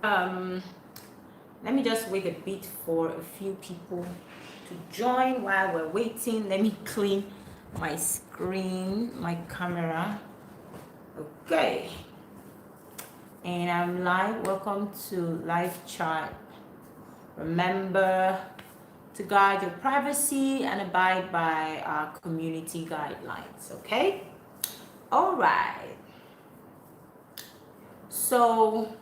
Um, Let me just wait a bit for a few people to join while we're waiting. Let me clean my screen, my camera. Okay. And I'm live. Welcome to live chat. Remember to guard your privacy and abide by our community guidelines. Okay. All right. So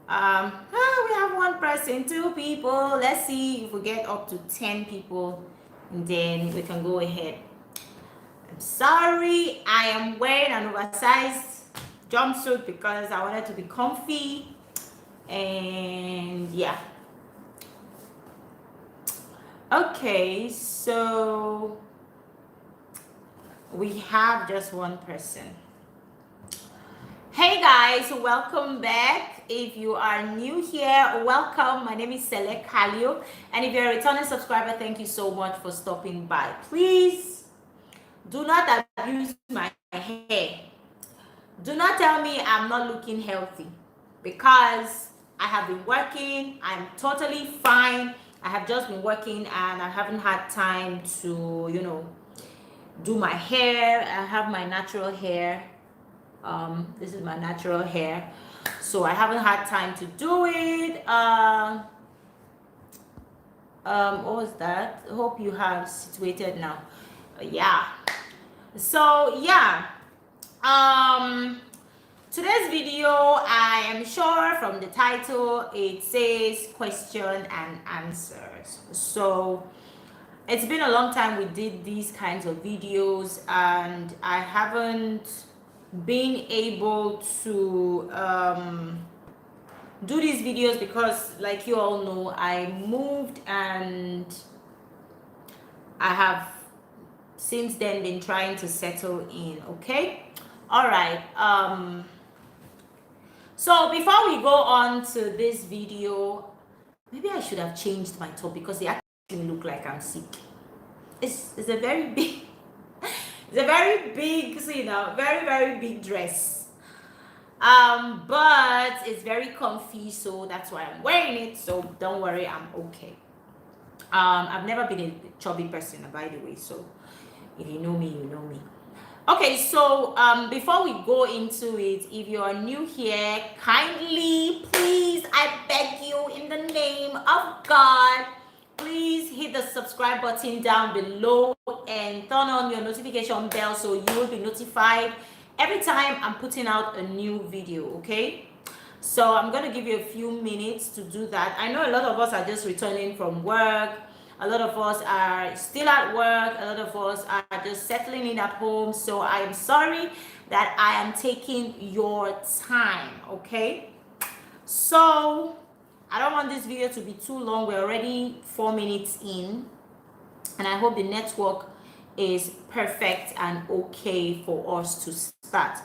we have one person, 2 people. Let's see if we get up to 10 people, and then we can go ahead. I'm sorry, I am wearing an oversized jumpsuit because I wanted to be comfy, and yeah. Okay, so we have just one person. Hey guys, welcome back. If you are new here, welcome. My name is Select Kalio, and if you're a returning subscriber, thank you so much for stopping by. Please do not abuse my hair. Do not tell me I'm not looking healthy, because I have been working. I'm totally fine. I have just been working and I haven't had time to, do my hair. I have my natural hair. This is my natural hair, so I haven't had time to do it. What was that? Hope you have situated now. Yeah. So yeah. Today's video, I am sure from the title it says question and answers. So it's been a long time we did these kinds of videos, and I haven't been able to do these videos because, like you all know, I moved and I have since then been trying to settle in. Okay, all right. So before we go on to this video, maybe I should have changed my top because it actually look like I'm sick. It's a very big it's a very big, very big dress. But it's very comfy, so that's why I'm wearing it. So don't worry, I'm okay. I've never been a chubby person, by the way. So if you know me, you know me. Okay, so before we go into it, if you are new here, kindly, please, I beg you, in the name of God, please hit the subscribe button down below and turn on your notification bell so you will be notified every time I'm putting out a new video. Okay, so I'm going to give you a few minutes to do that. I know a lot of us are just returning from work. A lot of us are still at work. A lot of us are just settling in at home. So I am sorry that I am taking your time. Okay, so I don't want this video to be too long. We're already 4 minutes in, and I hope the network is perfect and okay for us to start.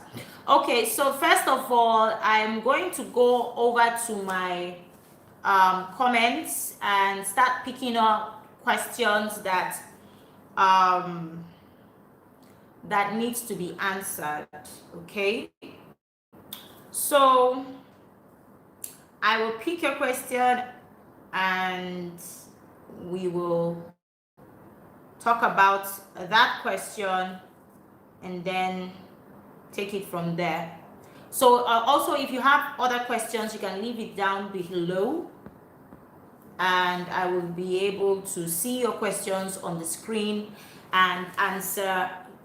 Okay, so first of all, I'm going to go over to my comments and start picking up questions that that needs to be answered. Okay, so I will pick your question and we will talk about that question and then take it from there. So also, if you have other questions, you can leave it down below and I will be able to see your questions on the screen and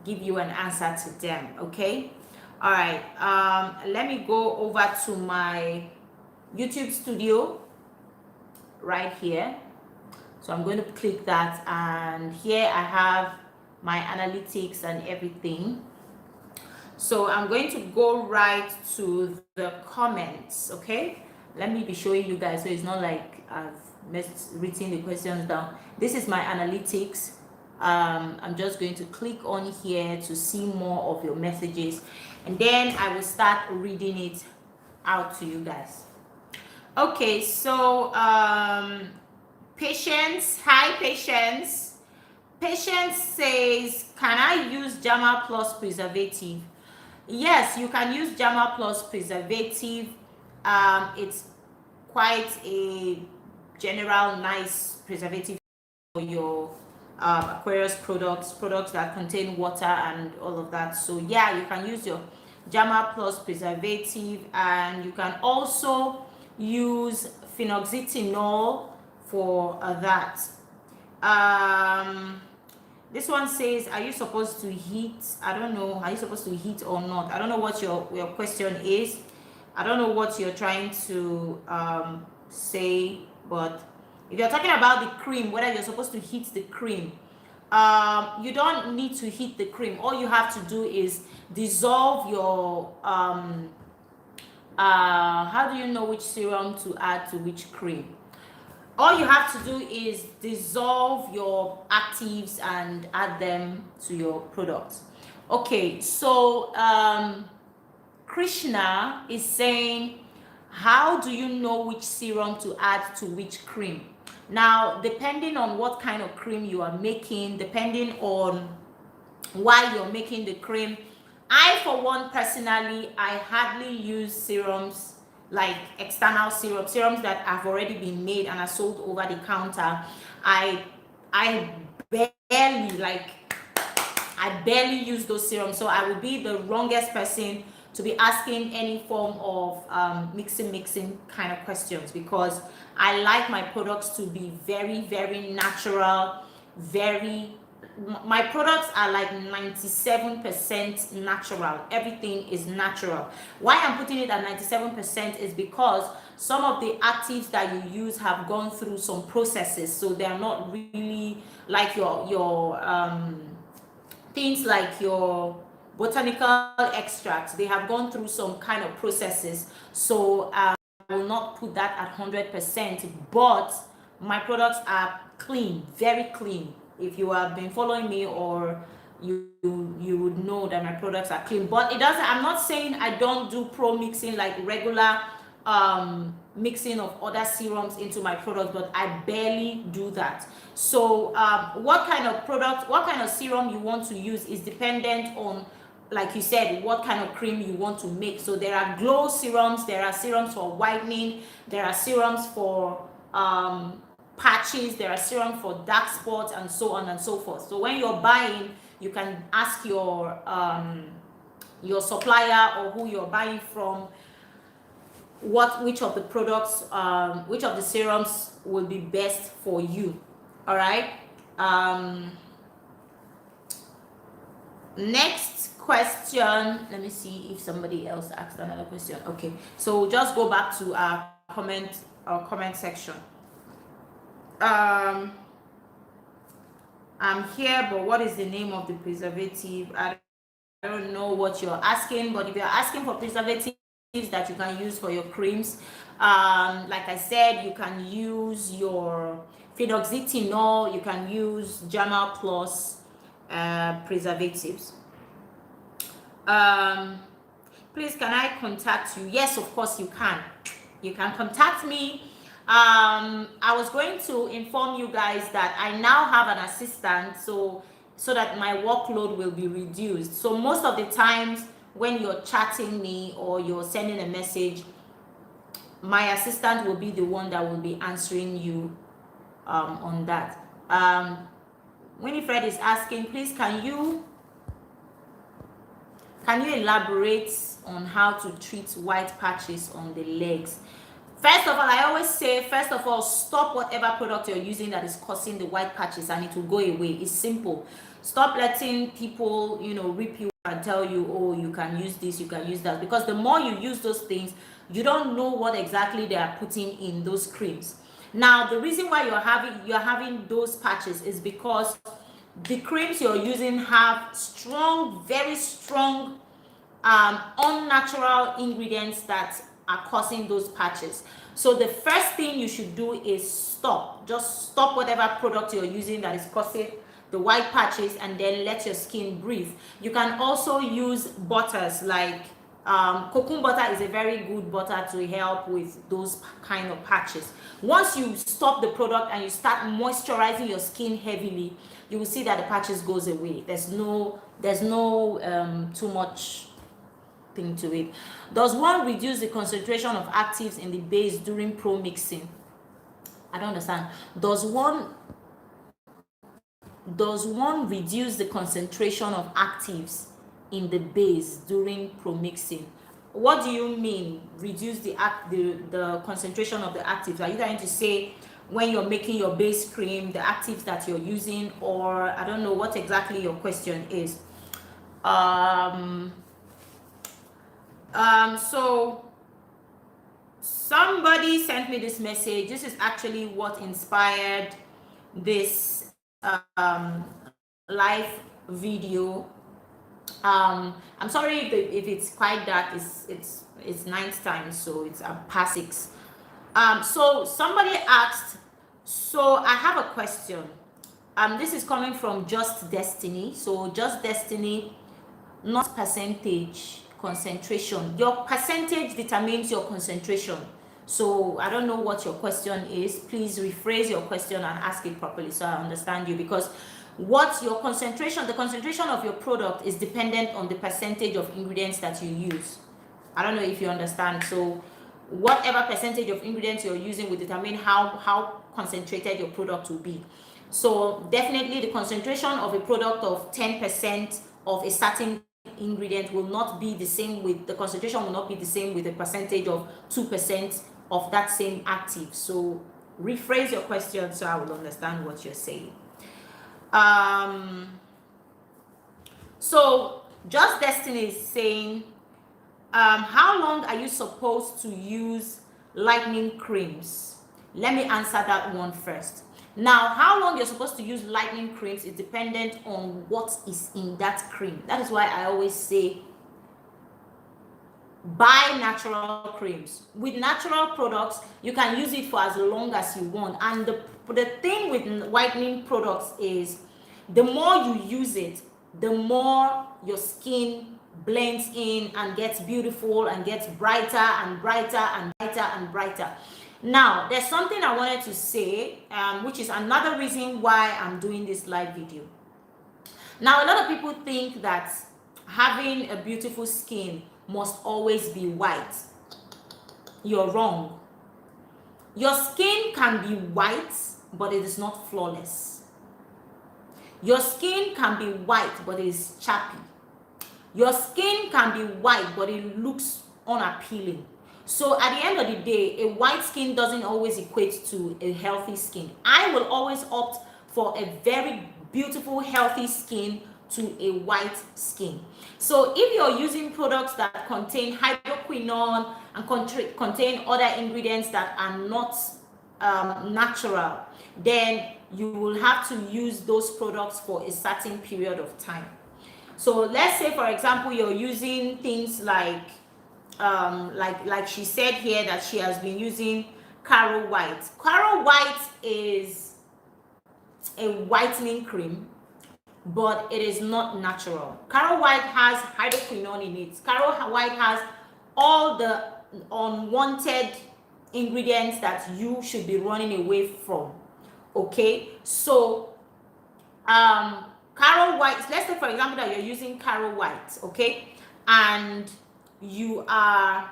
give you an answer to them. Okay, all right. Let me go over to my YouTube studio right here. So I'm going to click that, and here I have my analytics and everything. So I'm going to go right to the comments. Okay, let me be showing you guys so it's not like I've written the questions down. This is my analytics. I'm just going to click on here to see more of your messages, and then I will start reading it out to you guys. Okay, so Patience, hi Patience. Patience says, can I use JAMA plus preservative? Yes, you can use JAMA plus preservative. It's quite a general nice preservative for your Aquarius products that contain water and all of that. So yeah, you can use your Jama Plus preservative, and you can also use phenoxyethanol for that. This one says, are you supposed to heat? I don't know. Are you supposed to heat or not? I don't know what your question is. I don't know what you're trying to say, but if you're talking about the cream, whether you're supposed to heat the cream, you don't need to heat the cream. All you have to do is dissolve your how do you know which serum to add to which cream? All you have to do is dissolve your actives and add them to your product. Okay, so Krishna is saying, how do you know which serum to add to which cream? Now, depending on what kind of cream you are making, depending on why you're making the cream, I, for one, personally, I hardly use serums like external serums that have already been made and are sold over the counter. I barely use those serums, so I would be the wrongest person to be asking any form of mixing kind of questions, because I like my products to be very, very natural. My products are like 97% natural. Everything is natural. Why I'm putting it at 97% is because some of the actives that you use have gone through some processes, so they're not really like your things like your botanical extracts. They have gone through some kind of processes, so I will not put that at 100%, but my products are clean, very clean. If you have been following me, or you would know that my products are clean. But it doesn't, I'm not saying I don't do pro mixing, like regular mixing of other serums into my product, but I barely do that. So what kind of product, what kind of serum you want to use is dependent on, like you said, what kind of cream you want to make. So there are glow serums, there are serums for whitening, there are serums for patches, there are serums for dark spots, and so on and so forth. So when you're buying, you can ask your supplier or who you're buying from which of the products, which of the serums will be best for you. All right. Next question. Let me see if somebody else asked another question. Okay, so just go back to our comment section. I'm here, but what is the name of the preservative? I don't know what you're asking, but if you're asking for preservatives that you can use for your creams, like I said, you can use your phenoxyethanol, you can use Jama Plus preservatives. Please, can I contact you? Yes, of course you can. You can contact me. I was going to inform you guys that I now have an assistant, so that my workload will be reduced. So most of the times when you're chatting me or you're sending a message, my assistant will be the one that will be answering you on that. Winifred is asking, please, can you elaborate on how to treat white patches on the legs? First of all, I always say, first of all, stop whatever product you're using that is causing the white patches, and it will go away. It's simple. Stop letting people, rip you and tell you, oh, you can use this, you can use that. Because the more you use those things, you don't know what exactly they are putting in those creams. Now, the reason why you're having those patches is because the creams you're using have strong, very strong, unnatural ingredients that are causing those patches. So the first thing you should do is stop. Just stop whatever product you're using that is causing the white patches, and then let your skin breathe. You can also use butters, like cocoa butter is a very good butter to help with those kind of patches. Once you stop the product and you start moisturizing your skin heavily, you will see that the patches goes away. There's no too much thing to it. Does one reduce the concentration of actives in the base during promixing? I don't understand. Does one reduce the concentration of actives in the base during promixing? What do you mean reduce the concentration of the actives? Are you trying to say when you're making your base cream, the actives that you're using, or I don't know what exactly your question is. So somebody sent me this message. This is actually what inspired this live video. I'm sorry if it's quite dark. It's night time, so it's past 6. So somebody asked, so I have a question. This is coming from Just Destiny. So Just Destiny, not percentage, concentration. Your percentage determines your concentration. So I don't know what your question is. Please rephrase your question and ask it properly so I understand you, because what your concentration, the concentration of your product is dependent on the percentage of ingredients that you use. I don't know if you understand. So whatever percentage of ingredients you're using will determine how concentrated your product will be. So definitely the concentration of a product of 10% of a certain ingredient will not be the same with the concentration will not be the same with a percentage of 2% of that same active. So rephrase your question so I will understand what you're saying. So Just Destiny is saying, how long are you supposed to use lightening creams? Let me answer that one first. Now, how long you're supposed to use lightening creams is dependent on what is in that cream. That is why I always say buy natural creams. With natural products, you can use it for as long as you want. And the thing with whitening products is the more you use it, the more your skin blends in and gets beautiful and gets brighter and brighter and brighter and brighter. Now, there's something I wanted to say, which is another reason why I'm doing this live video. Now, a lot of people think that having a beautiful skin must always be white. You're wrong. Your skin can be white, but it is not flawless. Your skin can be white, but it is chappy. Your skin can be white, but it looks unappealing. So at the end of the day, a white skin doesn't always equate to a healthy skin. I will always opt for a very beautiful, healthy skin to a white skin. So if you're using products that contain hydroquinone and contain other ingredients that are not natural, then you will have to use those products for a certain period of time. So let's say, for example, you're using things like she said here that she has been using Caro White. Caro White is a whitening cream, but it is not natural. Caro White has hydroquinone in it. Caro White has all the unwanted ingredients that you should be running away from. Okay, so Caro White, let's say for example that you're using Caro White, okay, and you are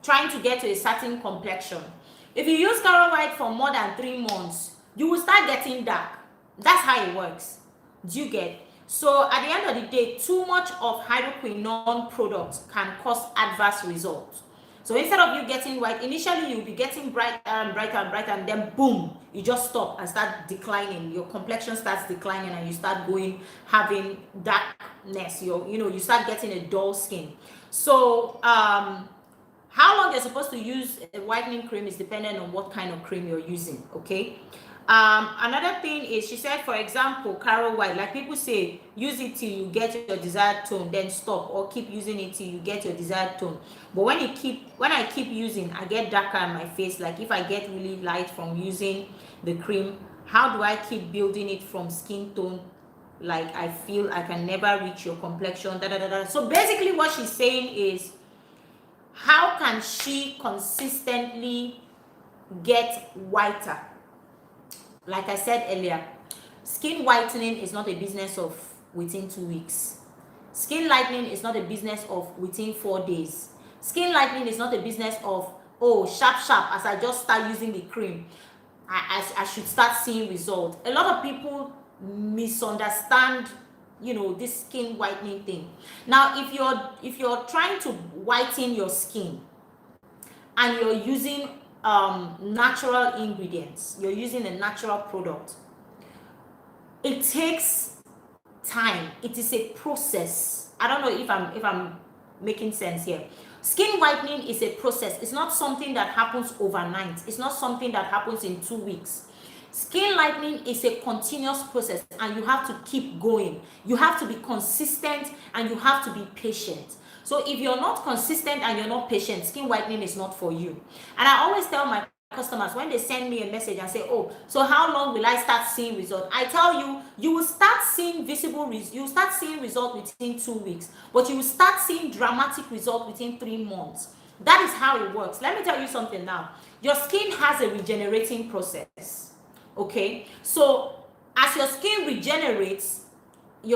trying to get to a certain complexion. If you use Caro White for more than 3 months, you will start getting dark. That's how it works. Do you get? So at the end of the day, too much of hydroquinone products can cause adverse results. So instead of you getting white, initially you'll be getting brighter and brighter and brighter, and then boom, you just stop and start declining. Your complexion starts declining and you start having darkness. You start getting a dull skin. So how long you're supposed to use a whitening cream is dependent on what kind of cream you're using, okay? Another thing is, she said, for example, Caro White, like people say, use it till you get your desired tone, then stop, or keep using it till you get your desired tone. But when I keep using, I get darker on my face. Like if I get really light from using the cream, how do I keep building it from skin tone? Like I feel I can never reach your complexion, So basically what she's saying is, how can she consistently get whiter? Like I said earlier, skin whitening is not a business of within 2 weeks. Skin lightening is not a business of within 4 days. Skin lightening is not a business of, oh, sharp sharp, as I just start using the cream, I should start seeing results. A lot of people misunderstand, this skin whitening thing. Now, if you're trying to whiten your skin and you're using natural ingredients, you're using a natural product, it takes time. It is a process. I don't know if I'm making sense here. Skin whitening is a process. It's not something that happens overnight. It's not something that happens in 2 weeks. Skin lightening is a continuous process, and you have to keep going. You have to be consistent, and you have to be patient. So if you're not consistent and you're not patient, skin whitening is not for you. And I always tell my customers, when they send me a message and say, oh, so how long will I start seeing results? I tell you, you will start seeing you will start seeing results within 2 weeks, but you will start seeing dramatic results within 3 months. That is how it works. Let me tell you something now. Your skin has a regenerating process. Okay, so as your skin regenerates, the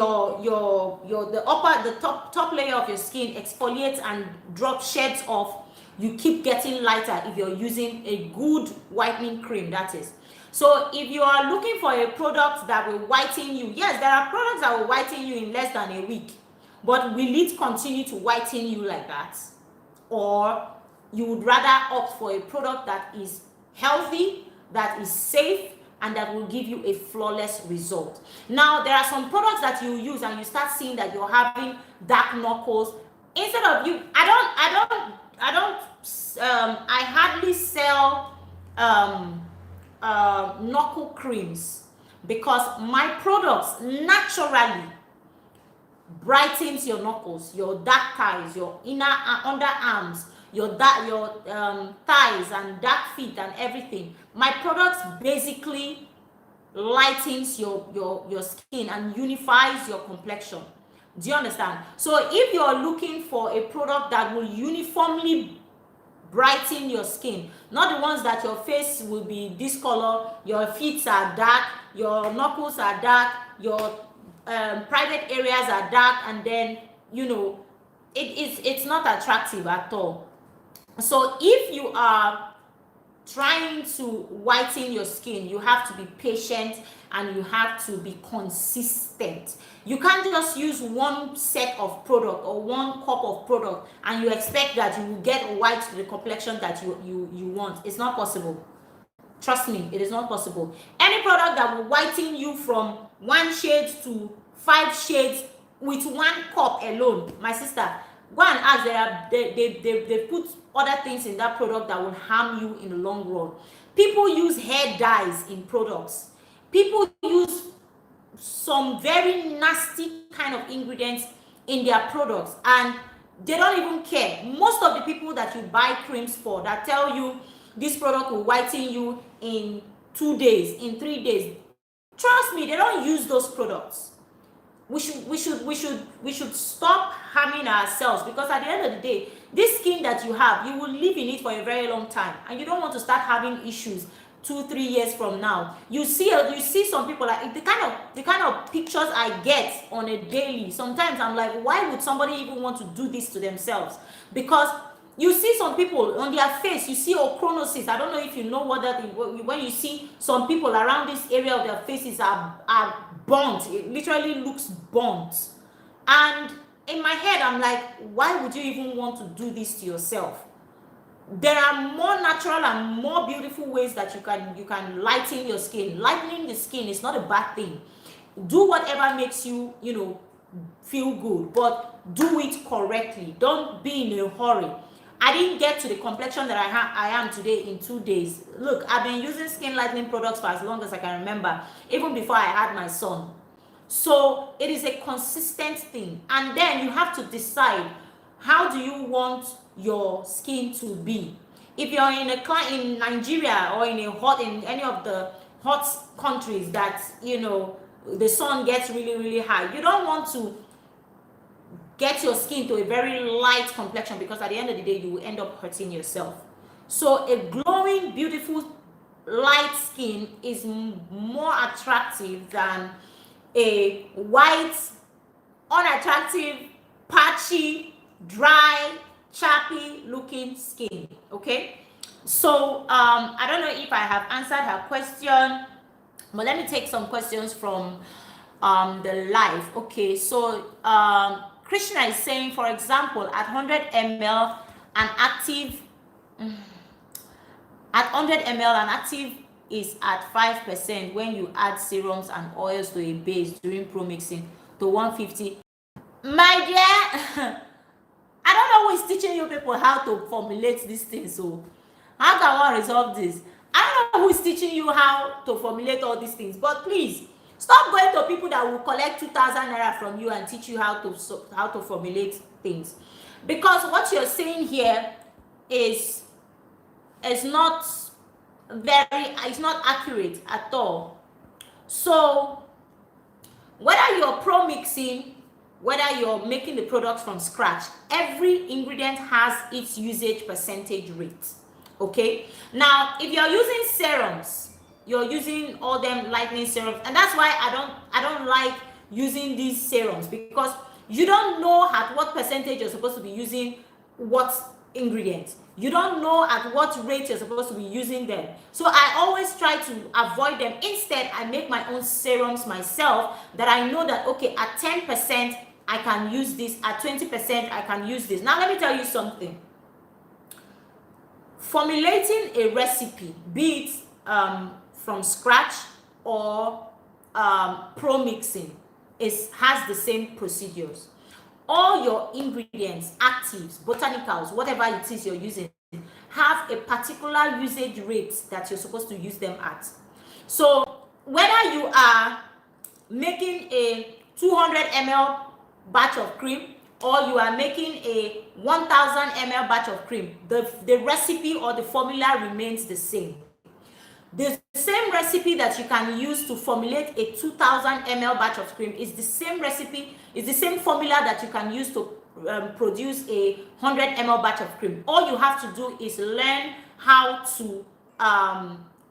top layer of your skin exfoliates and drops sheds off. You keep getting lighter if you're using a good whitening cream, that is. So if you are looking for a product that will whiten you, yes, there are products that will whiten you in less than a week, but will it continue to whiten you like that? Or you would rather opt for a product that is healthy, that is safe, and that will give you a flawless result. Now, there are some products that you use and you start seeing that you're having dark knuckles. Instead of you, I hardly sell knuckle creams, because my products naturally brightens your knuckles, your dark thighs, your inner underarms, your thighs and dark feet and everything. My products basically lightens your skin and unifies your complexion. Do you understand? So if you're looking for a product that will uniformly brighten your skin, not the ones that your face will be this color, your feet are dark, your knuckles are dark, your private areas are dark, and then it's not attractive at all. So if you are trying to whiten your skin, you have to be patient and you have to be consistent. You can't just use one set of product or one cup of product and you expect that you will get white to the complexion that you want. It's not possible. Trust me, it is not possible. Any product that will whiten you from 1 shade to 5 shades with 1 cup alone, my sister, go and ask. They put other things in that product that will harm you in the long run. People use hair dyes in products. People use some very nasty kind of ingredients in their products, and they don't even care. Most of the people that you buy creams for that tell you this product will whiten you in 2 days, in 3 days, trust me, they don't use those products. We should stop harming ourselves, because at the end of the day, this skin that you have, you will live in it for a very long time, and you don't want to start having issues 2-3 years from now. You see some people, like the kind of pictures I get on a daily, sometimes I'm like, why would somebody even want to do this to themselves? Because you see some people on their face, you see ochronosis. I don't know if you know what that is. When you see some people around this area of their faces are burnt, it literally looks burnt. And in my head, I'm like, why would you even want to do this to yourself? There are more natural and more beautiful ways that you can lighten your skin. Lightening the skin is not a bad thing. Do whatever makes you, feel good, but do it correctly. Don't be in a hurry. I didn't get to the complexion that I am today in 2 days. Look, I've been using skin lightening products for as long as I can remember, even before I had my son. So it is a consistent thing. And then you have to decide, how do you want your skin to be? If you're in Nigeria or in any of the hot countries that the sun gets really, really high, you don't want to get your skin to a very light complexion, because at the end of the day, you will end up hurting yourself. So a glowing, beautiful, light skin is more attractive than a white, unattractive, patchy, dry, chappy looking skin. Okay, so I don't know if I have answered her question, but let me take some questions from the live. Okay, so Krishna is saying, for example, at 100 ml an active an active is at 5% when you add serums and oils to a base during promixing to 150. My dear, I don't know who is teaching you people how to formulate these things. So how can one resolve this? I don't know who is teaching you how to formulate all these things, but please stop going to people that will collect 2,000 naira from you and teach you how to formulate things, because what you're saying here is not it's not accurate at all. So whether you're pro-mixing, whether you're making the products from scratch, every ingredient has its usage percentage rate. Okay, now if you're using serums, you're using all them lightening serums, and that's why I don't like using these serums, because you don't know at what percentage you're supposed to be using what ingredients. You don't know at what rate you're supposed to be using them. So I always try to avoid them. Instead, I make my own serums myself, that I know that, okay, at 10% I can use this, at 20% I can use this. Now let me tell you something. Formulating a recipe, be it from scratch or pro-mixing, has the same procedures. All your ingredients, actives, botanicals, whatever it is you're using, have a particular usage rate that you're supposed to use them at. So whether you are making a 200 ml batch of cream, or you are making a 1000 ml batch of cream, the recipe or the formula remains the same. The same recipe that you can use to formulate a 2000 ml batch of cream is the same recipe, is the same formula that you can use to produce a 100 ml batch of cream. All you have to do is learn how to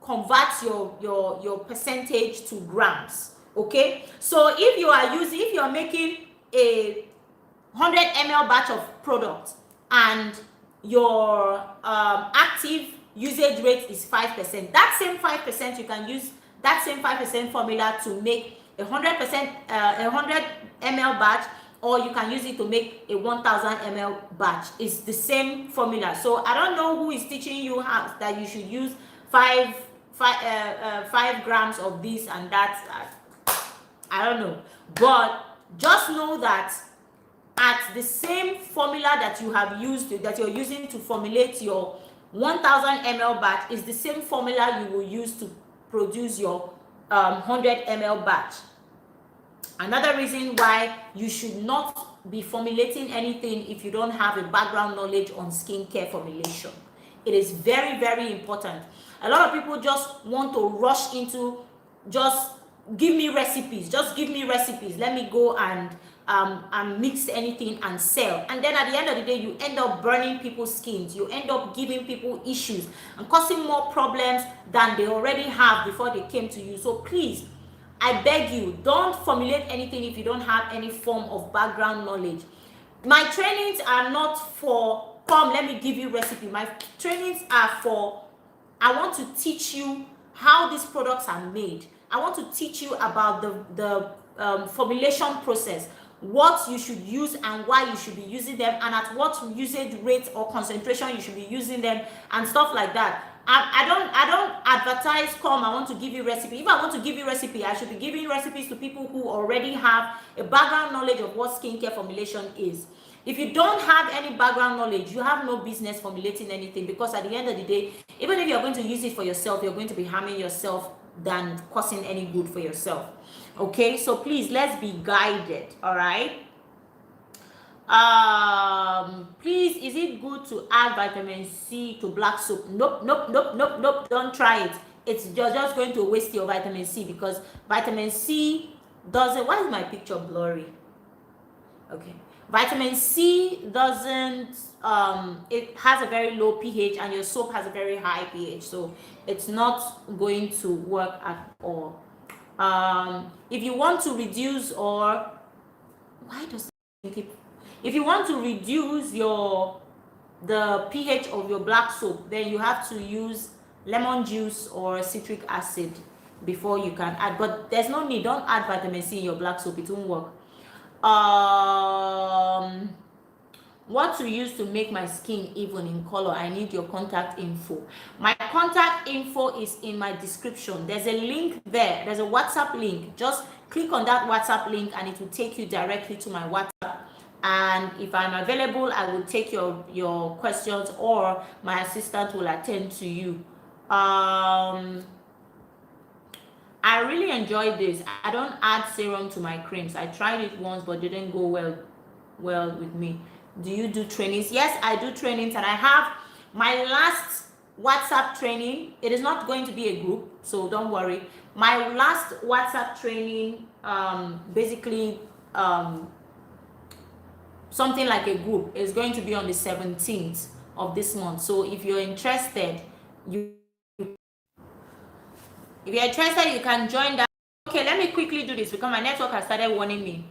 convert your percentage to grams. Okay, so if you're making a 100 ml batch of product and your active usage rate is 5%, that same 5%, you can use that same 5% formula to make a 100% 100 ml batch, or you can use it to make a 1000 ml batch. It's the same formula. So I don't know who is teaching you how that you should use 5 grams of this and that. I don't know, but just know that at the same formula that you have used, that you're using to formulate your 1000 ml batch, is the same formula you will use to produce your 100 ml batch. Another reason why you should not be formulating anything if you don't have a background knowledge on skincare formulation. It is very, very important. A lot of people just want to rush into, just give me recipes, let me go and mix anything and sell, and then at the end of the day you end up burning people's skins, you end up giving people issues and causing more problems than they already have before they came to you. So please, I beg you, don't formulate anything if you don't have any form of background knowledge. My trainings are not for, come, let me give you recipe. My trainings are for, I want to teach you how these products are made. I want to teach you about the formulation process, what you should use and why you should be using them, and at what usage rate or concentration you should be using them, and stuff like that. I don't advertise, come, I want to give you recipe. If I want to give you recipe, I should be giving recipes to people who already have a background knowledge of what skincare formulation is. If you don't have any background knowledge, you have no business formulating anything, because at the end of the day, even if you're going to use it for yourself, you're going to be harming yourself than causing any good for yourself. Okay, so please, let's be guided. All right, please, is it good to add vitamin C to black soap? Nope, don't try it. It's just going to waste your vitamin C, because vitamin C doesn't, why is my picture blurry? Okay, vitamin C doesn't, it has a very low pH, and your soap has a very high pH, so it's not going to work at all. If you want to reduce, or why does it keep, if you want to reduce the pH of your black soap, then you have to use lemon juice or citric acid before you can add, but there's no need. Don't add vitamin C in your black soap, it won't work. What to use to make my skin even in color? I need your contact info. My contact info is in my description. There's a link there. There's a WhatsApp link. Just click on that WhatsApp link and it will take you directly to my WhatsApp. And if I'm available, I will take your questions, or my assistant will attend to you. I really enjoyed this. I don't add serum to my creams. I tried it once but didn't go well with me. Do you do trainings? Yes, I do trainings, and I have my last WhatsApp training. It is not going to be a group, so don't worry. My last WhatsApp training, basically something like a group, is going to be on the 17th of this month. So if you're interested, you can join that. Okay, let me quickly do this because my network has started warning me.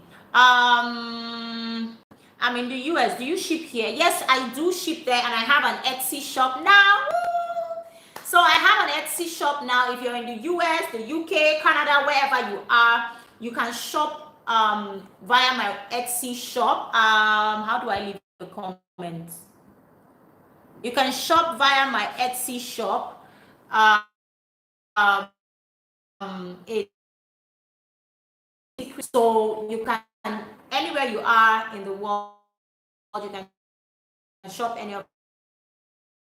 I'm in the US. Do you ship here? Yes, I do ship there, and I have an Etsy shop now. Woo! So I have an Etsy shop now. If you're in the US, the UK, Canada, wherever you are, you can shop via my Etsy shop. How do I leave the comments? You can shop via my Etsy shop. So you can, anywhere you are in the world, you can shop any of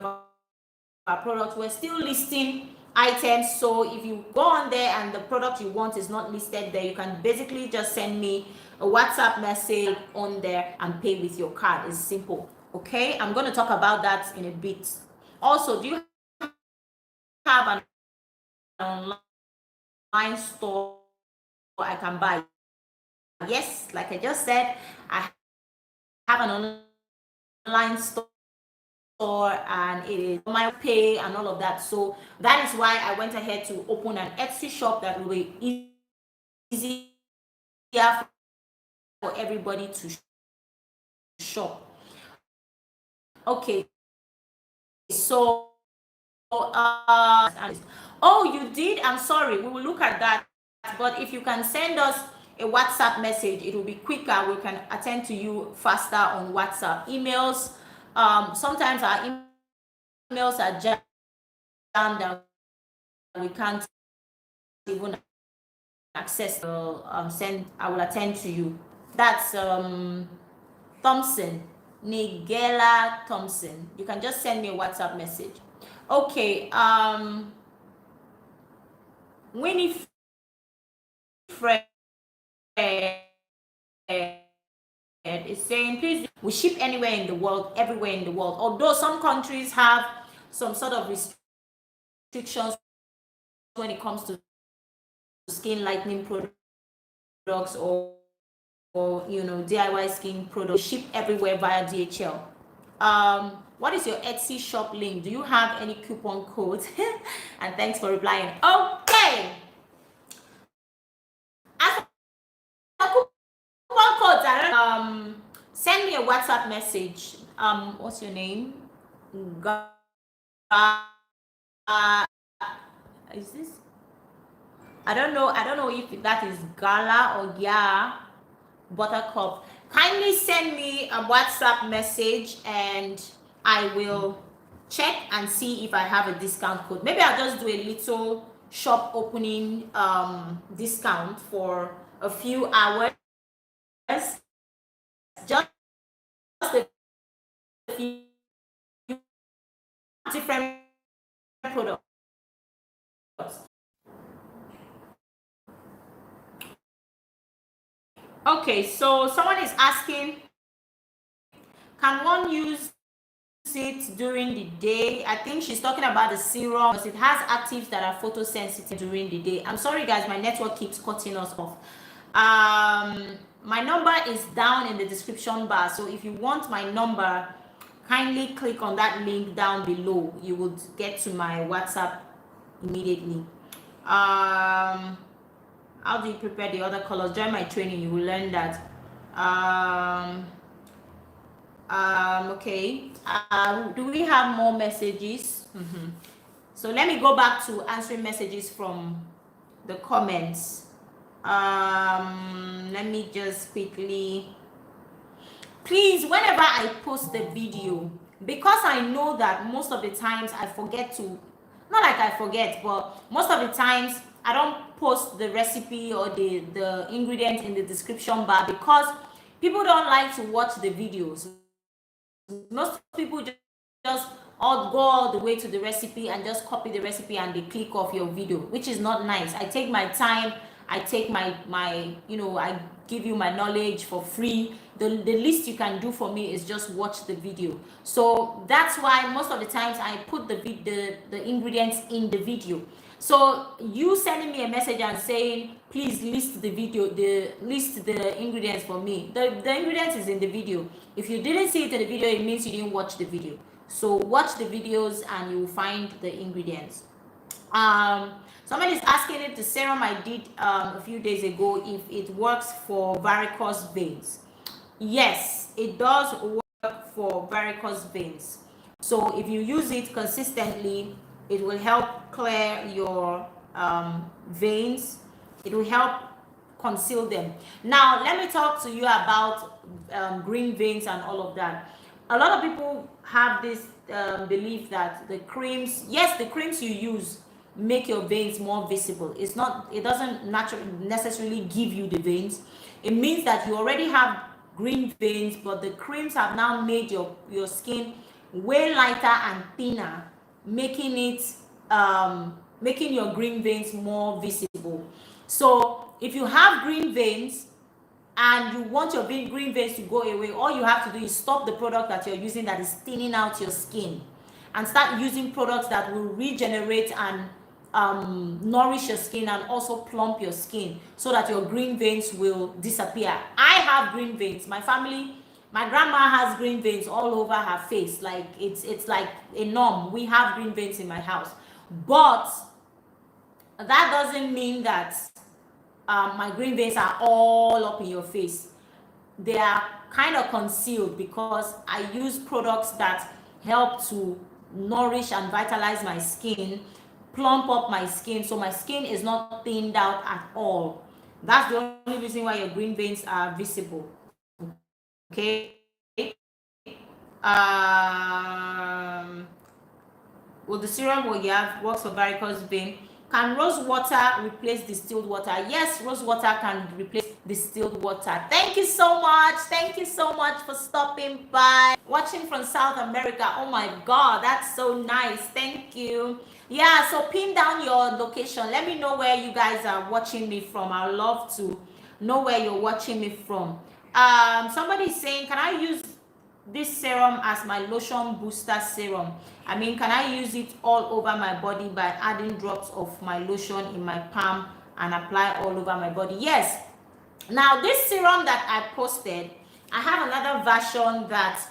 our products. We're still listing items, so if you go on there and the product you want is not listed there, you can basically just send me a WhatsApp message on there and pay with your card. It's simple. Okay, I'm going to talk about that in a bit. Also, do you have an online store I can buy? Yes, like I just said, I have an online store, and it is my pay and all of that. So that is why I went ahead to open an Etsy shop that will be easier for everybody to shop. Okay, so oh, you did? I'm sorry, we will look at that. But if you can send us a WhatsApp message, it will be quicker. We can attend to you faster on WhatsApp. Emails, sometimes our emails are jammed and we can't even access. I will attend to you. That's Thompson, Nigella Thompson. You can just send me a WhatsApp message. Okay, Winnie Fred is saying, please, we ship anywhere in the world, everywhere in the world. Although some countries have some sort of restrictions when it comes to skin lightening products or DIY skin products, ship everywhere via DHL. What is your Etsy shop link? Do you have any coupon codes? And thanks for replying. Okay. As for coupon codes, send me a WhatsApp message. What's your name? Is this? I don't know if that is Gala or Buttercup. Kindly send me a WhatsApp message and I will check and see if I have a discount code. Maybe I'll just do a little shop opening discount for a few hours, just a few different products. Okay, so someone is asking, can one use it during the day? I think she's talking about the serum because it has actives that are photosensitive during the day. I'm sorry guys, my network keeps cutting us off. My number is down in the description bar, so if you want my number, kindly click on that link down below. You would get to my WhatsApp immediately. How do you prepare the other colors? Join my training, you will learn that. Um, okay. Do we have more messages? So let me go back to answering messages from the comments. Let me just quickly, please, whenever I post the video, because I know that most of the times I forget to, not like I forget, but most of the times I don't post the recipe or the ingredients in the description bar because people don't like to watch the videos. Most people just all go all the way to the recipe and just copy the recipe and they click off your video, which is not nice. I take my time, I take my I give you my knowledge for free. The least you can do for me is just watch the video. So that's why most of the times I put the ingredients in the video. So you sending me a message and saying, please list the ingredients for me. The ingredients is in the video. If you didn't see it in the video, it means you didn't watch the video. So watch the videos and you will find the ingredients. Somebody is asking if the serum I did a few days ago, if it works for varicose veins. Yes, it does work for varicose veins. So if you use it consistently, it will help clear your veins. It will help conceal them. Now let me talk to you about green veins and all of that. A lot of people have this belief that the creams, yes, the creams you use make your veins more visible. It doesn't necessarily give you the veins. It means that you already have green veins, but the creams have now made your skin way lighter and thinner, making your green veins more visible. So if you have green veins and you want your green veins to go away, all you have to do is stop the product that you're using that is thinning out your skin and start using products that will regenerate and nourish your skin and also plump your skin so that your green veins will disappear. I have green veins. My family, my grandma has green veins all over her face. Like it's like a norm. We have green veins in my house, but that doesn't mean that my green veins are all up in your face. They are kind of concealed because I use products that help to nourish and vitalize my skin, plump up my skin, so my skin is not thinned out at all. That's the only reason why your green veins are visible. Okay. Well, the serum we have works for varicose vein. Can rose water replace distilled water? Yes, rose water can replace distilled water. Thank you so much. Thank you so much for stopping by. Watching from South America. Oh my God, that's so nice. Thank you. Yeah, so pin down your location. Let me know where you guys are watching me from. I'd love to know where you're watching me from. Somebody is saying, can I use this serum as my lotion booster serum? I mean, can I use it all over my body by adding drops of my lotion in my palm and apply all over my body? Yes. Now this serum that I posted, I have another version that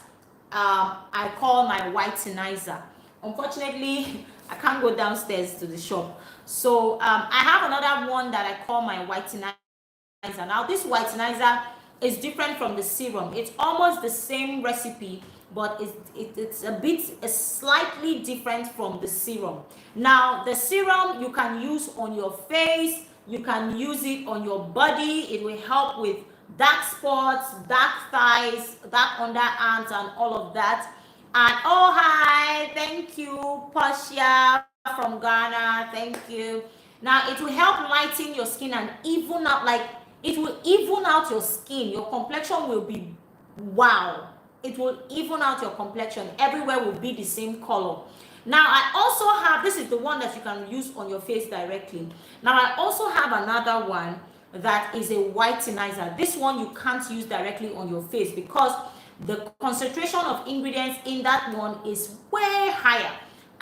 I call my whitenizer. Unfortunately, I can't go downstairs to the shop, so I have another one that I call my whitenizer. Now this whitenizer is different from the serum. It's almost the same recipe, but it's slightly different from the serum. Now the serum you can use on your face, you can use it on your body. It will help with dark spots, dark thighs, dark underarms, and all of that. And oh hi, thank you Portia from Ghana, thank you. Now it will help lighten your skin and even out, like it will even out your skin. Your complexion will be wow. It will even out your complexion. Everywhere will be the same color. Now I also have, this is the one that you can use on your face directly. Now I also have another one that is a whitenizer. This one you can't use directly on your face because the concentration of ingredients in that one is way higher,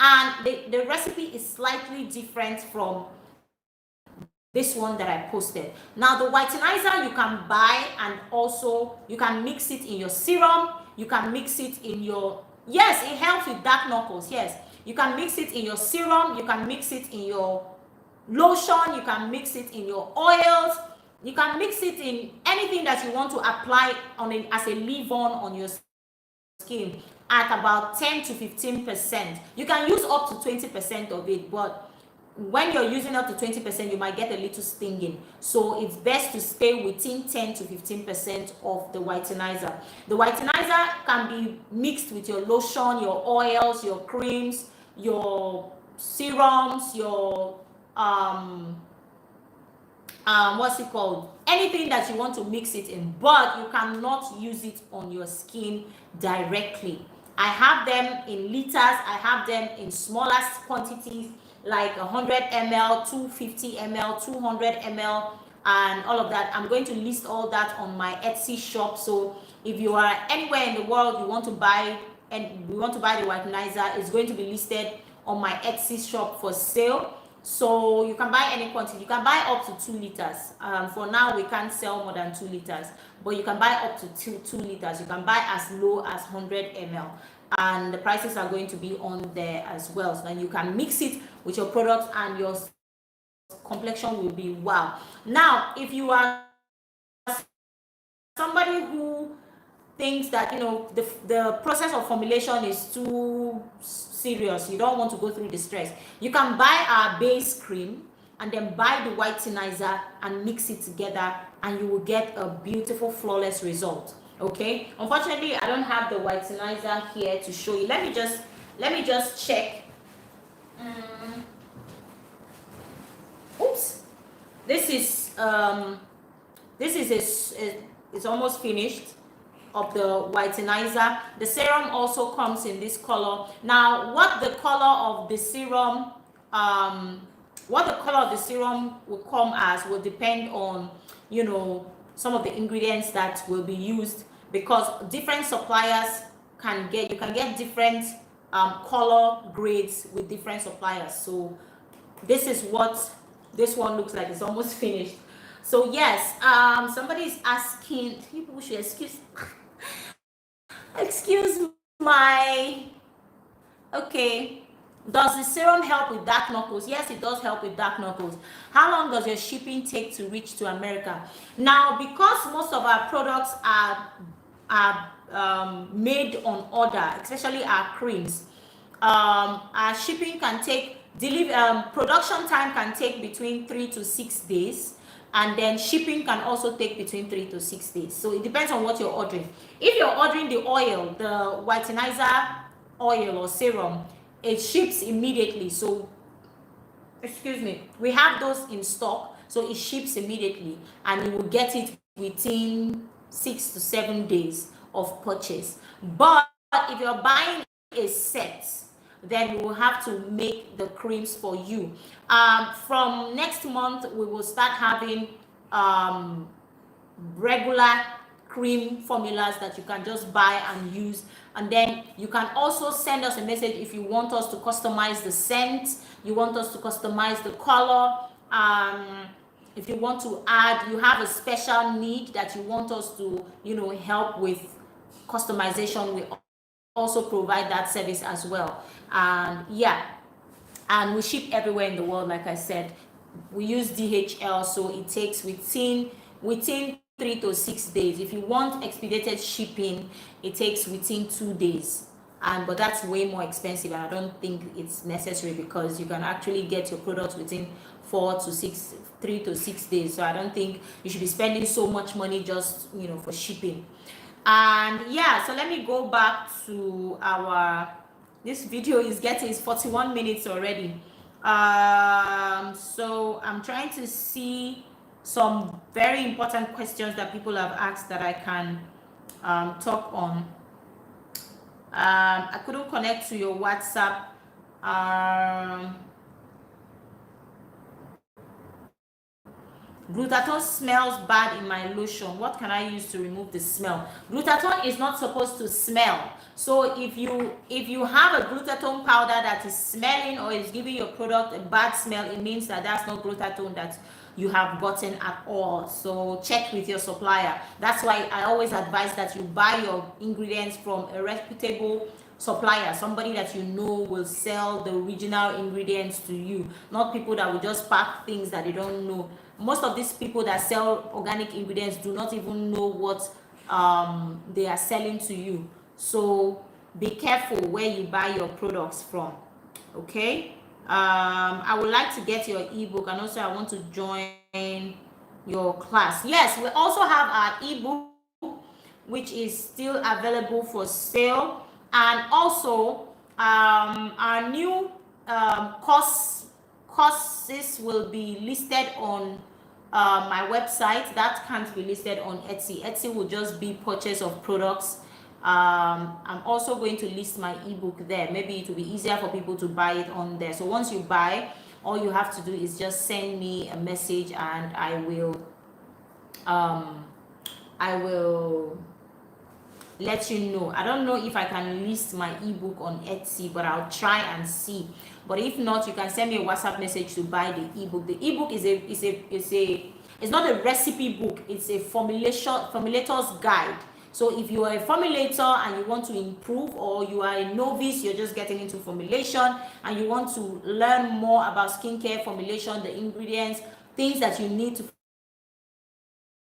and the recipe is slightly different from this one that I posted. Now the whitenizer you can buy, and also you can mix it in your serum, you can mix it in your, yes, it helps with dark knuckles. Yes, you can mix it in your serum, you can mix it in your lotion, you can mix it in your oils. You can mix it in anything that you want to apply on it as a leave-on on your skin at about 10 to 15%. You can use up to 20% of it, but when you're using up to 20%, you might get a little stinging. So it's best to stay within 10 to 15% of the whitenizer. The whitenizer can be mixed with your lotion, your oils, your creams, your serums, your what's it called, anything that you want to mix it in, but you cannot use it on your skin directly. I have them in liters, I have them in smaller quantities like 100 ml, 250 ml, 200 ml, and all of that. I'm going to list all that on my Etsy shop. So if you are anywhere in the world, you want to buy and we want to buy the whitenizer, it's going to be listed on my Etsy shop for sale. So you can buy any quantity. You can buy up to 2 liters. For now, we can't sell more than 2 liters, but you can buy up to 2 liters. You can buy as low as 100 ml, and the prices are going to be on there as well. So then you can mix it with your products, and your complexion will be wow. Now, if you are somebody who thinks that the process of formulation is too serious, you don't want to go through the stress, you can buy our base cream and then buy the whitenizer and mix it together, and you will get a beautiful flawless result. Okay, unfortunately I don't have the whitenizer here to show you. Let me just check. Oops, this is it's almost finished, of the whitenizer. The serum also comes in this color. Now, what the color of the serum will come as will depend on some of the ingredients that will be used, because different suppliers you can get different color grades with different suppliers. So this is what this one looks like. It's almost finished. So yes, somebody is asking, people should excuse my, okay, does the serum help with dark knuckles? Yes, it does help with dark knuckles. How long does your shipping take to reach to America? Now, because most of our products are made on order, especially our creams, our shipping can take, production time can take between 3 to 6 days. And then shipping can also take between 3 to 6 days. So it depends on what you're ordering. If you're ordering the oil, the whitenizer oil or serum, it ships immediately. So, excuse me, we have those in stock. So it ships immediately, and you will get it within 6 to 7 days of purchase. But if you're buying a set, then we will have to make the creams for you. From next month, we will start having regular cream formulas that you can just buy and use. And then you can also send us a message if you want us to customize the scent, you want us to customize the color, if you want to add, you have a special need that you want us to help with customization, we also provide that service as well. And yeah, and we ship everywhere in the world. Like I said, we use DHL, so it takes within 3 to 6 days. If you want expedited shipping, it takes within 2 days, but that's way more expensive, and I don't think it's necessary, because you can actually get your products within 3 to 6 days. So I don't think you should be spending so much money just for shipping. And yeah, so let me go back to this video is 41 minutes already. So I'm trying to see some very important questions that people have asked that I can talk on. I couldn't connect to your WhatsApp. Glutathione smells bad in my lotion. What can I use to remove the smell? Glutathione is not supposed to smell. So if you have a glutathione powder that is smelling or is giving your product a bad smell, it means that that's not glutathione that you have gotten at all. So check with your supplier. That's why I always advise that you buy your ingredients from a reputable supplier, somebody that will sell the original ingredients to you, not people that will just pack things that they don't know most of these people that sell organic ingredients do not even know what they are selling to you. So be careful where you buy your products from. Okay, I would like to get your ebook, and also I want to join your class. Yes, we also have our ebook, which is still available for sale, and also our new courses will be listed on my website. That can't be listed on Etsy. Etsy will just be purchase of products. I'm also going to list my ebook there. Maybe it will be easier for people to buy it on there. So once you buy, all you have to do is just send me a message, and I will let you know. I don't know if I can list my ebook on Etsy, but I'll try and see. But if not, you can send me a WhatsApp message to buy the ebook. The ebook it's not a recipe book, it's a formulator's guide. So if you are a formulator and you want to improve, or you are a novice, you're just getting into formulation and you want to learn more about skincare formulation, the ingredients, things that you need to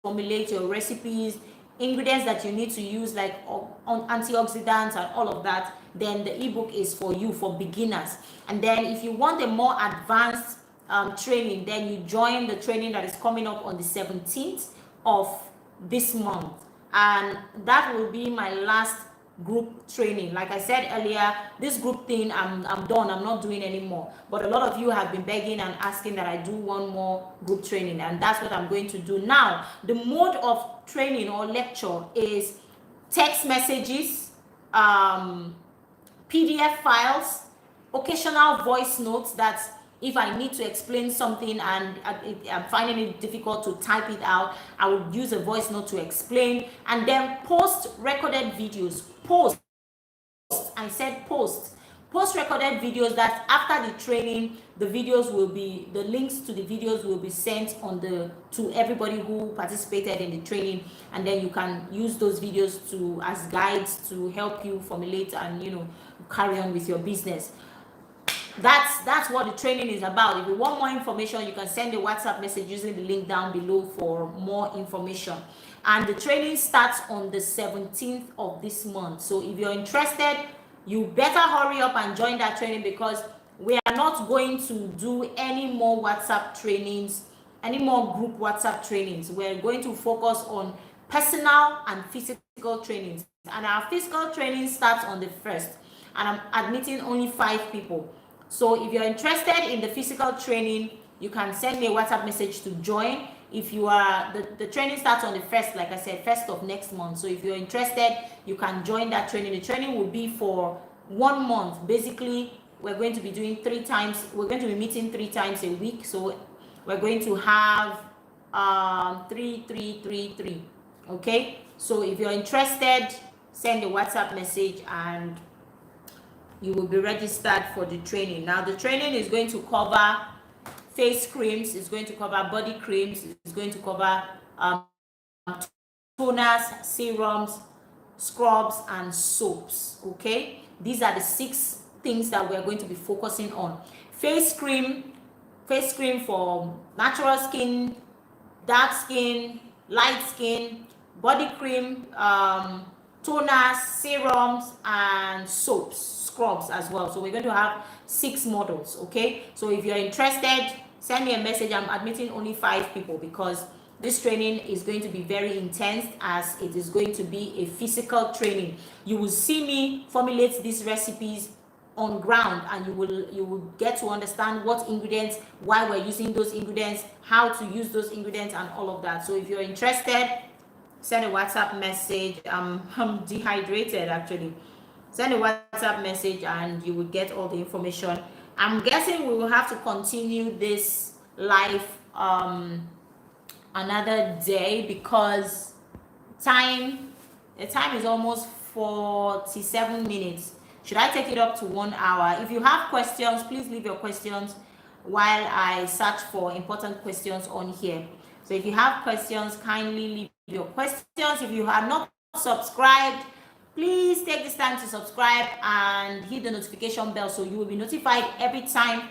formulate your recipes, ingredients that you need to use, like on antioxidants and all of that, then the ebook is for you, for beginners. And then if you want a more advanced training, then you join the training that is coming up on the 17th of this month, and that will be my last group training. Like I said earlier, this group thing, I'm done. I'm not doing anymore. But a lot of you have been begging and asking that I do one more group training, and that's what I'm going to do now. The mode of training or lecture is text messages, PDF files, occasional voice notes. That's if I need to explain something and I'm finding it difficult to type it out, I would use a voice note to explain. And then post recorded videos. I said post recorded videos, that after the training, the videos will be, the links to the videos will be sent to everybody who participated in the training, and then you can use those videos as guides to help you formulate and carry on with your business. That's what the training is about. If you want more information, you can send a WhatsApp message using the link down below for more information. And the training starts on the 17th of this month. So if you're interested, you better hurry up and join that training, because we are not going to do any more WhatsApp trainings, any more group WhatsApp trainings. We're going to focus on personal and physical trainings. And our physical training starts on the 1st, and I'm admitting only 5 people. So if you're interested in the physical training, you can send me a WhatsApp message to join. If you are, the training starts on the 1st, like I said, 1st of next month. So if you're interested, you can join that training. The training will be for 1 month. Basically, we're going to be doing 3 times. We're going to be meeting 3 times a week. So we're going to have 3, 3, 3, 3. Okay. So if you're interested, send a WhatsApp message and you will be registered for the training. Now the training is going to cover face creams, it's going to cover body creams, it's going to cover toners, serums, scrubs, and soaps. Okay, these are the 6 things that we're going to be focusing on. Face cream for natural skin, dark skin, light skin, body cream, toners, serums, and soaps, scrubs as well. So we're going to have 6 models. Okay, so if you're interested, send me a message. I'm admitting only 5 people because this training is going to be very intense, as it is going to be a physical training. You will see me formulate these recipes on ground, and you will get to understand what ingredients, why we're using those ingredients, how to use those ingredients, and all of that. So if you're interested, send a WhatsApp message. I'm dehydrated actually. Send a WhatsApp message and you will get all the information. I'm guessing we will have to continue this live another day, because the time is almost 47 minutes. Should I take it up to 1 hour? If you have questions, please leave your questions while I search for important questions on here. So if you have questions, kindly leave your questions. If you have not subscribed, please take this time to subscribe and hit the notification bell, so you will be notified every time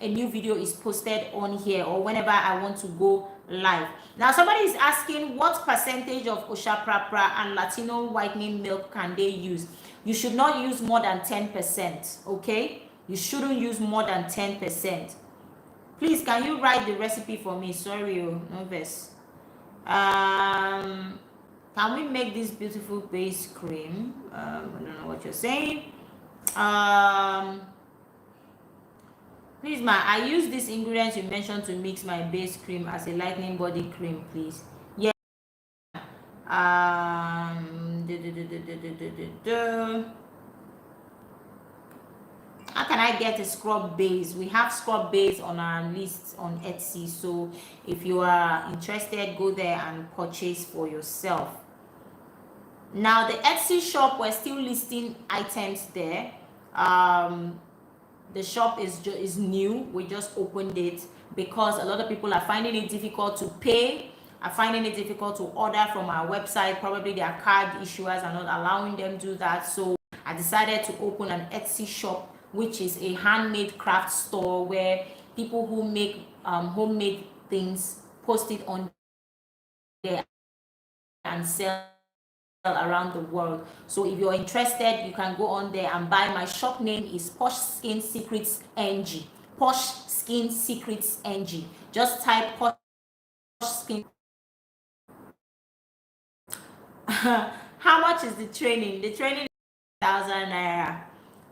a new video is posted on here, or whenever I want to go live. Now somebody is asking, what percentage of Oshaprapra and Latino whitening milk can they use? You should not use more than 10%, okay? You shouldn't use more than 10%. Please, can you write the recipe for me? Sorry, no verse. Can we make this beautiful base cream? I don't know what you're saying. Please, ma, I use these ingredients you mentioned to mix my base cream as a lightening body cream, please. Yeah. How can I get a scrub base? We have scrub base on our list on Etsy, so if you are interested, go there and purchase for yourself. Now the Etsy shop, we're still listing items there. The shop is new. We just opened it because a lot of people are finding it difficult to pay, are finding it difficult to order from our website. Probably their card issuers are not allowing them to do that. So I decided to open an Etsy shop, which is a handmade craft store where people who make homemade things post it on there and sell around the world. So if you're interested, you can go on there and buy. My shop name is Posh Skin Secrets NG. Posh Skin Secrets NG. Just type Posh Skin. How much is the training? The training is 30,000 naira.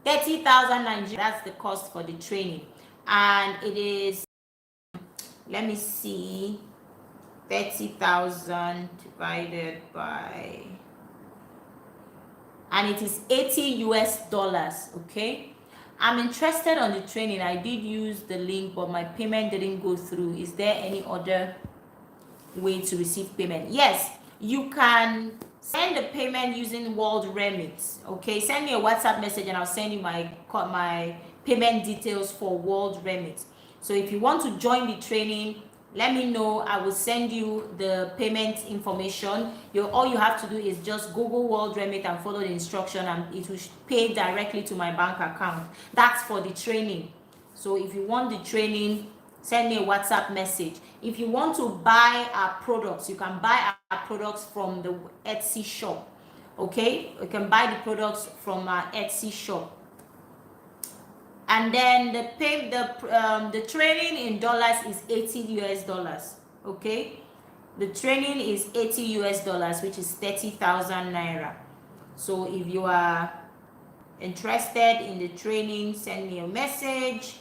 30,000 Nigeria. That's the cost for the training, and it is, let me see, 30,000 divided by, and it is $80. Okay, I'm interested on the training. I did use the link, but my payment didn't go through. Is there any other way to receive payment? Yes, you can send the payment using World Remit. Okay, send me a WhatsApp message and I'll send you my payment details for World Remit. So if you want to join the training, let me know. I will send you the payment information. All you have to do is just Google World Remit and follow the instruction, and it will pay directly to my bank account. That's for the training. So if you want the training, send me a WhatsApp message. If you want to buy our products, you can buy our products from the Etsy shop. Okay, you can buy the products from our Etsy shop. And then the training in dollars is $80. Okay, the training is $80, which is 30,000 naira. So if you are interested in the training, send me a message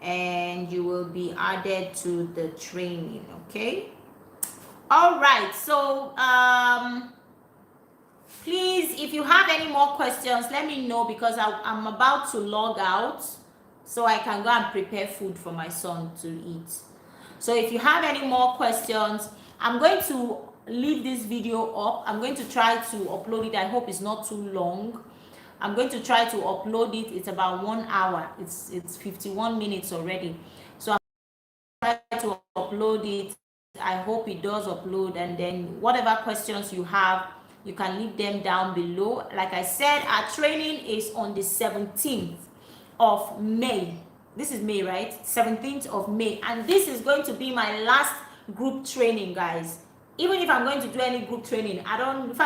and you will be added to the training. Okay, all right. So please, if you have any more questions, let me know, because I'm about to log out so I can go and prepare food for my son to eat. So if you have any more questions, I'm going to leave this video up. I'm going to try to upload it. I hope it's not too long. I'm going to try to upload it. It's about 1 hour. It's 51 minutes already. So I'm going to try to upload it. I hope it does upload, and then whatever questions you have, you can leave them down below. Like I said, our training is on the 17th of May. This is May, right? 17th of May. And this is going to be my last group training, guys. Even if I'm going to do any group training, I don't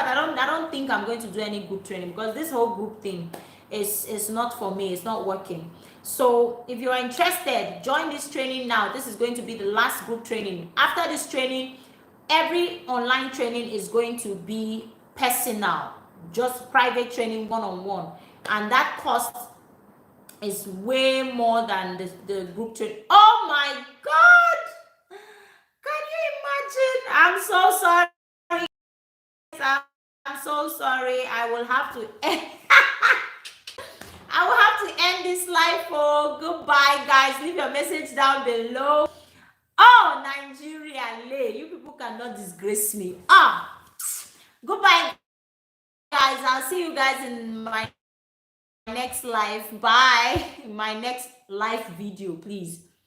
think I'm going to do any group training, because this whole group thing is not for me. It's not working. So if you're interested, join this training now. This is going to be the last group training. After this training, every online training is going to be personal, just private training, one-on-one, and that cost is way more than the group training. Oh my God, can you imagine? I'm so sorry. I'm so sorry. I will have to end this live. For goodbye, guys. Leave your message down below. Oh, Nigeria, you people cannot disgrace me. Goodbye, guys. I'll see you guys in my next live. Bye. My next live video, please.